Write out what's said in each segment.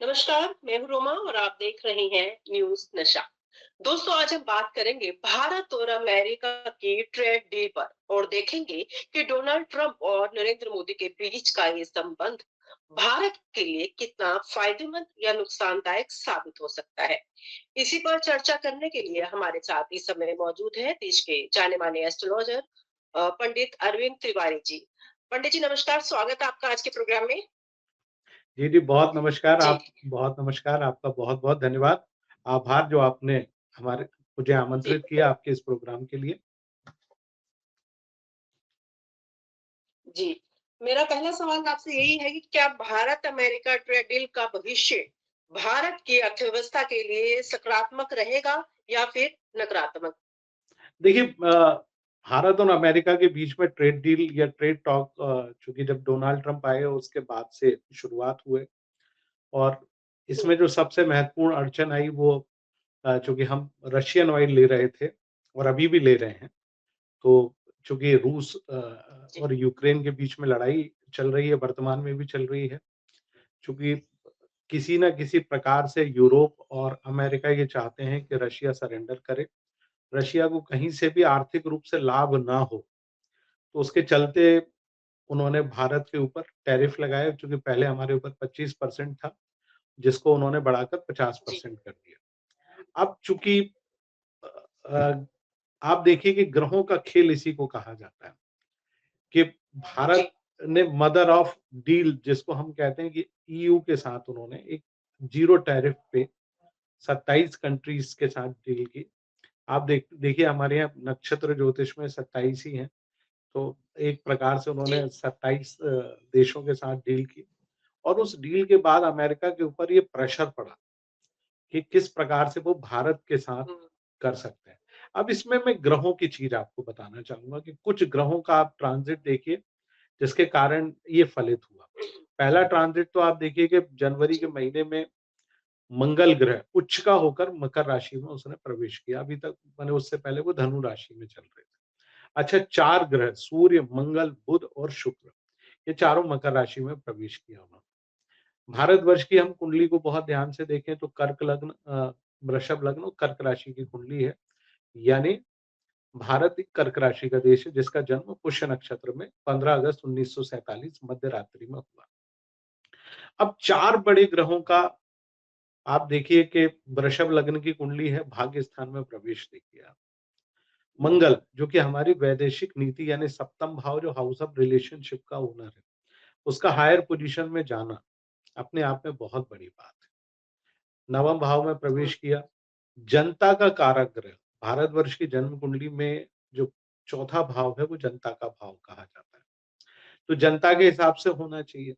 नमस्कार, मैं हूँ रोमा और आप देख रहे हैं न्यूज नशा। दोस्तों, आज हम बात करेंगे भारत और अमेरिका की ट्रेड डील पर और देखेंगे कि डोनाल्ड ट्रंप और नरेंद्र मोदी के बीच का ये संबंध भारत के लिए कितना फायदेमंद या नुकसानदायक साबित हो सकता है। इसी पर चर्चा करने के लिए हमारे साथ इस समय मौजूद है देश के जाने माने एस्ट्रोलॉजर पंडित अरविंद तिवारी जी। पंडित जी नमस्कार, स्वागत है आपका आज के प्रोग्राम में। जी, जी, बहुत नमस्कार। जी। बहुत नमस्कार, आपका बहुत-बहुत धन्यवाद। आभार जो आपने हमारे मुझे जी। आमंत्रित किया आपके इस प्रोग्राम के लिए। जी, मेरा पहला सवाल आपसे यही है कि क्या भारत अमेरिका ट्रेड डील का भविष्य भारत की अर्थव्यवस्था के लिए सकारात्मक रहेगा या फिर नकारात्मक? देखिए भारत और अमेरिका के बीच में ट्रेड डील या ट्रेड टॉक चूँकि जब डोनाल्ड ट्रंप आए उसके बाद से शुरुआत हुए और हुँ, इसमें जो सबसे महत्वपूर्ण अड़चन आई वो चूँकि हम रशियन ऑयल ले रहे थे और अभी भी ले रहे हैं। तो चूँकि रूस जी, और यूक्रेन के बीच में लड़ाई चल रही है, वर्तमान में भी चल रही है। चूँकि किसी न किसी प्रकार से यूरोप और अमेरिका ये चाहते हैं कि रशिया सरेंडर करे। रशिया को कहीं से भी आर्थिक रूप से लाभ ना हो, तो उसके चलते उन्होंने भारत के ऊपर टैरिफ लगाए चूँकि पहले हमारे ऊपर 25% था, जिसको उन्होंने बढ़ाकर जी, 50% कर दिया। अब चूँकि अ अ, आप देखिए कि ग्रहों का खेल इसी को कहा जाता है कि जी, भारत ने मदर ऑफ डील जिसको हम कहते हैं कि ईयू के साथ उन्होंने एक ज़ीरो टैरिफ पे 27 कंट्रीज़ के साथ डील की। आप देखिए हमारे यहाँ नक्षत्र ज्योतिष में 27 ही हैं, तो एक प्रकार से जी, उन्होंने 27 देशों के साथ डील की और उस डील के बाद अमेरिका के ऊपर ये प्रेशर पड़ा कि किस प्रकार से वो भारत के साथ हुँ, कर सकते हैं। अब इसमें मैं ग्रहों की चीज़ आपको बताना चाहूँगा कि कुछ ग्रहों का आप ट्रांज़िट देखिए, जिसके कारण ये फलित हुआ। पहला ट्रांज़िट तो आप देखिए कि जनवरी के जी, महीने में मंगल ग्रह उच्च का होकर मकर राशि में उसने प्रवेश किया। अभी तक माने उससे पहले वो धनु राशि में चल रहे थे। अच्छा 4 ग्रह सूर्य, मंगल, बुध और शुक्र ये चारों मकर राशि में प्रवेश किया उन्होंने। भारतवर्ष की हम कुंडली को बहुत ध्यान से देखें तो कर्क लग्न वृषभ लग्न और कर्क राशि की कुंडली है। यानी भारत एक कर्क राशि का देश है जिसका जन्म पुष्य नक्षत्र में 15 अगस्त 1947 मध्य रात्रि में हुआ। अब 4 बड़े ग्रहों का आप देखिए कि वृषभ लग्न की कुंडली है, भाग्य स्थान में प्रवेश देखिए आप। मंगल जो कि हमारी वैदेशिक नीति यानी सप्तम भाव जो हाउस ऑफ रिलेशनशिप का ओनर है, उसका हायर पोजीशन में जाना अपने आप में बहुत बड़ी बात है। नवम भाव में हुँ, प्रवेश किया, जनता का कारक ग्रह, भारतवर्ष की जन्म कुंडली में जो चौथा भाव है वो जनता का भाव कहा जाता है। तो जनता के हिसाब से होना चाहिए।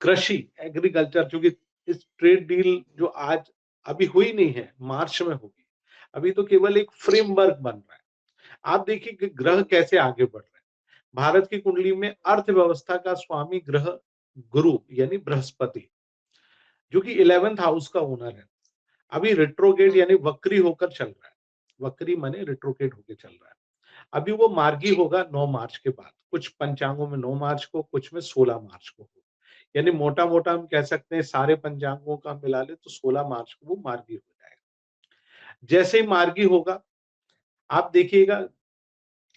कृषि, एग्रीकल्चर चूँकि इस ट्रेड डील जो आज अभी हुई नहीं है, मार्च में होगी। अभी तो केवल एक जी, फ्रेमवर्क बन रहा है। आप देखिए कि ग्रह हुँ, कैसे आगे बढ़ रहे हैं। भारत की कुंडली में अर्थव्यवस्था का स्वामी ग्रह गुरु यानी बृहस्पति, जो कि 11th हाउस का ओनर है। अभी रेट्रोगेट हुँ, यानी वक्री होकर चल रहा है। वक्री माने रेट्रोगेट होके चल रहा है। अभी वो मार्गी जी, होगा 9 मार्च के बाद। कुछ पंचांगों में 9 मार्च को, कुछ में 16 मार्च को। यानी मोटा-मोटा हम कह सकते हैं सारे पंचांगों का मिला लें तो 16 मार्च को वो मार्गी हो जाएगा। जैसे ही मार्गी होगा, आप देखिएगा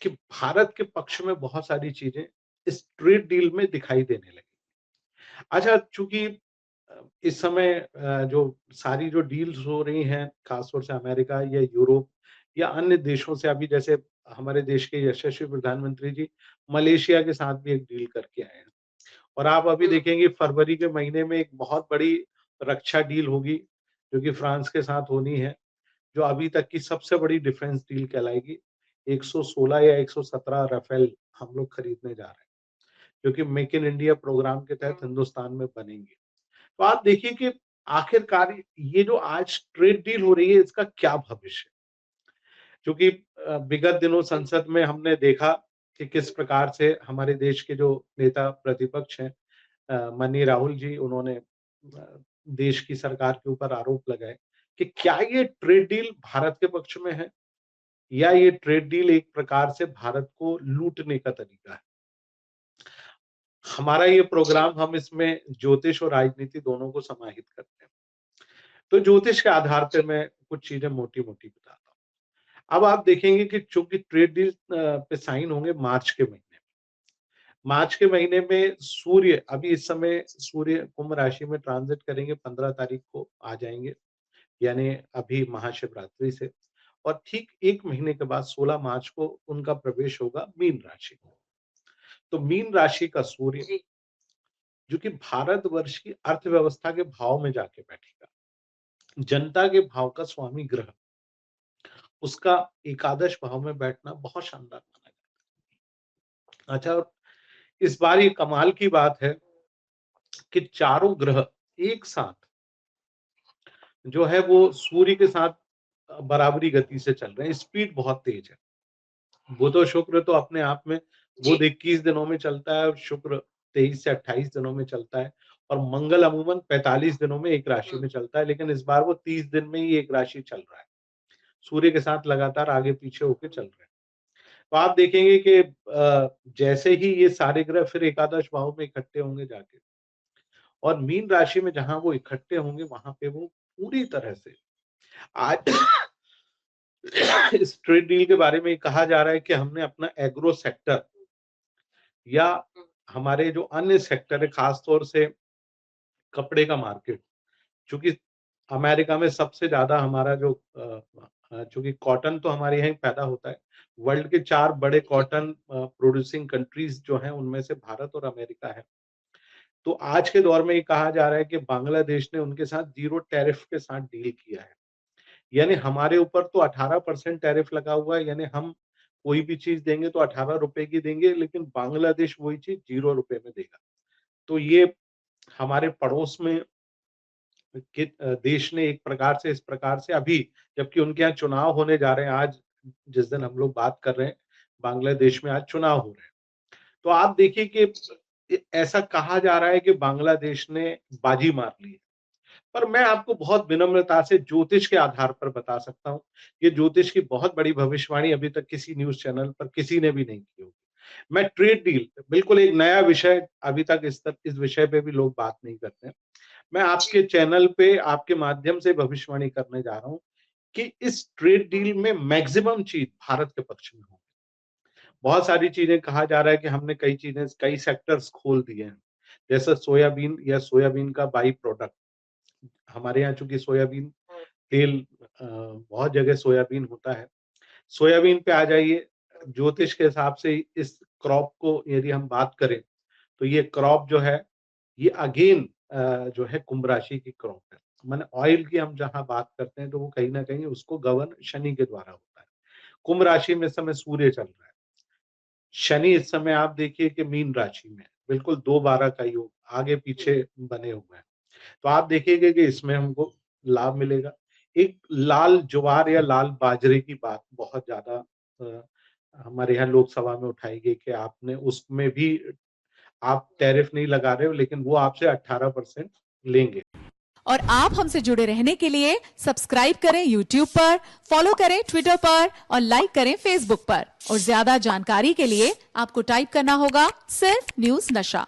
कि भारत के पक्ष में बहुत सारी चीज़ें इस ट्रेड डील में दिखाई देने लगी। अच्छा चूँकि इस समय जो सारी जो डील्स हो रही हैं, खासतौर से अमेरिका या यूरोप या अन्य देशों से अभी जैसे हमारे देश के यशस्वी प्रधानमंत्री जी मलेशिया के साथ भी एक डील करके आए हैं। और आप अभी हुँ, देखेंगे फरवरी के महीने में एक बहुत बड़ी रक्षा डील होगी, जो कि फ्रांस के साथ होनी है, जो अभी तक की सबसे बड़ी डिफेंस डील कहलाएगी। 116 या 117 राफेल हम लोग खरीदने जा रहे हैं, जो कि मेक इन इंडिया प्रोग्राम के तहत हुँ, हिंदुस्तान में बनेंगे। तो आप देखिए कि आखिरकार ये जो आज ट्रेड डील हो रही है, इसका क्या भविष्य है? क्योंकि विगत दिनों जी, संसद में हमने देखा कि किस प्रकार से हमारे देश के जो नेता प्रतिपक्ष हैं माननीय राहुल जी उन्होंने देश की सरकार के ऊपर आरोप लगाए कि क्या ये ट्रेड डील भारत के पक्ष में है या ये ट्रेड डील एक प्रकार से भारत को लूटने का तरीका है। हमारा ये प्रोग्राम हम इसमें ज्योतिष और राजनीति दोनों को समाहित करते हैं। तो ज्योतिष के आधार पे मैं कुछ चीजें मोटी-मोटी बताता हूँ। अब आप देखेंगे कि चूंकि ट्रेड डील पे साइन होंगे मार्च के महीने में। मार्च के महीने में सूर्य अभी इस समय सूर्य कुंभ राशि में ट्रांजिट करेंगे, 15 तारीख को आ जाएंगे, यानी अभी महाशिवरात्रि से। और ठीक 1 महीने के बाद 16 मार्च को उनका प्रवेश होगा मीन राशि में। तो मीन राशि का सूर्य जी, जो कि भारतवर्ष की अर्थव्यवस्था के भाव में जाके बैठेगा, जनता के भाव का स्वामी ग्रह, उसका एकादश भाव में बैठना बहुत शानदार माना जाता है। अच्छा, और इस बार ये कमाल की बात है कि चारों ग्रह एक साथ जो है वो सूर्य के साथ बराबरी गति से चल रहे हैं। स्पीड बहुत तेज है। बुध और शुक्र तो अपने आप में, जी, बुध 21 दिनों में चलता है और शुक्र 23 से 28 दिनों में चलता है, और मंगल अमूमन 45 दिनों में एक राशि हुँ, में चलता है, लेकिन इस बार वो 30 दिन में ही एक राशि चल रहा है। सूर्य के साथ लगातार आगे पीछे होके चल रहे हैं। तो आप देखेंगे कि जैसे ही ये सारे ग्रह फिर एकादश भाव में इकट्ठे होंगे जाके, और मीन राशि में जहां वो इकट्ठे होंगे वहां पे वो पूरी तरह से आज इस ट्रेड डील के बारे में कहा जा रहा है कि हमने अपना एग्रो सेक्टर या हुँ, हमारे जो अन्य सेक्टर है, खास तौर से कपड़े का मार्केट, चूंकि अमेरिका में सबसे ज्यादा हमारा जो चूंकि कॉटन तो हमारे यहाँ ही पैदा होता है, वर्ल्ड के 4 बड़े जी, कॉटन प्रोड्यूसिंग कंट्रीज जो हैं उनमें से भारत और अमेरिका है। तो आज के दौर में ये कहा जा रहा है कि बांग्लादेश ने उनके साथ जीरो टैरिफ के साथ डील किया है। यानी हमारे ऊपर तो 18% टैरिफ लगा हुआ है, यानी हम कोई भी चीज देंगे तो 18 रुपए की देंगे, लेकिन बांग्लादेश वही चीज 0 रुपए में देगा। तो ये हमारे पड़ोस में के देश ने एक प्रकार से, इस प्रकार से अभी, जबकि उनके यहाँ चुनाव होने जा रहे हैं, आज जिस दिन हम लोग बात कर रहे हैं, बांग्लादेश में आज चुनाव हो रहे हैं। तो आप देखिए कि ऐसा कहा जा रहा है कि बांग्लादेश ने बाजी मार ली है। पर मैं आपको बहुत विनम्रता से ज्योतिष के आधार पर बता सकता हूँ, ये ज्योतिष की बहुत बड़ी भविष्यवाणी अभी तक किसी न्यूज़ चैनल पर किसी ने भी नहीं की होगी। मैं ट्रेड डील बिल्कुल एक नया विषय, अभी तक इस विषय पे भी लोग बात नहीं करते हैं। मैं जी, आपके चैनल पे आपके माध्यम से भविष्यवाणी करने जा रहा हूँ कि इस ट्रेड हुँ, डील में मैक्सिमम चीज़ भारत के पक्ष में होगी। बहुत सारी चीज़ें कहा जा रहा है कि हमने कई सेक्टर्स खोल दिए हैं। जैसे सोयाबीन या सोयाबीन का बाई प्रोडक्ट, हमारे यहाँ चूँकि सोयाबीन हुँ, तेल बहुत जगह सोयाबीन होता है। सोयाबीन पे आ जाइए, ज्योतिष के हिसाब से इस क्रॉप को यदि हम बात करें, तो ये क्रॉप जो है, ये अगेन जो है कुंभ राशि की क्रॉप है। माने ऑयल की हम जहाँ बात करते हैं तो वो कहीं न कहीं उसको गवर्न शनि के द्वारा होता है। कुंभ राशि में इस समय सूर्य चल रहा है। शनि इस समय आप देखिए कि मीन राशि में है। बिल्कुल 2-12 का योग आगे-पीछे बने हुए हैं। तो आप देखिएगा कि इसमें हमको लाभ मिलेगा। एक लाल ज्वार या लाल बाजरे की बात बहुत ज़्यादा अ, हमारे यहाँ लोकसभा में उठाई गई कि आपने उसमें भी आप टैरिफ नहीं लगा रहे हो, लेकिन वो आपसे 18% लेंगे। और आप हमसे जुड़े रहने के लिए सब्सक्राइब करें YouTube पर, फॉलो करें ट्विटर पर और लाइक करें Facebook पर। और ज्यादा जानकारी के लिए आपको टाइप करना होगा सिर्फ न्यूज नशा।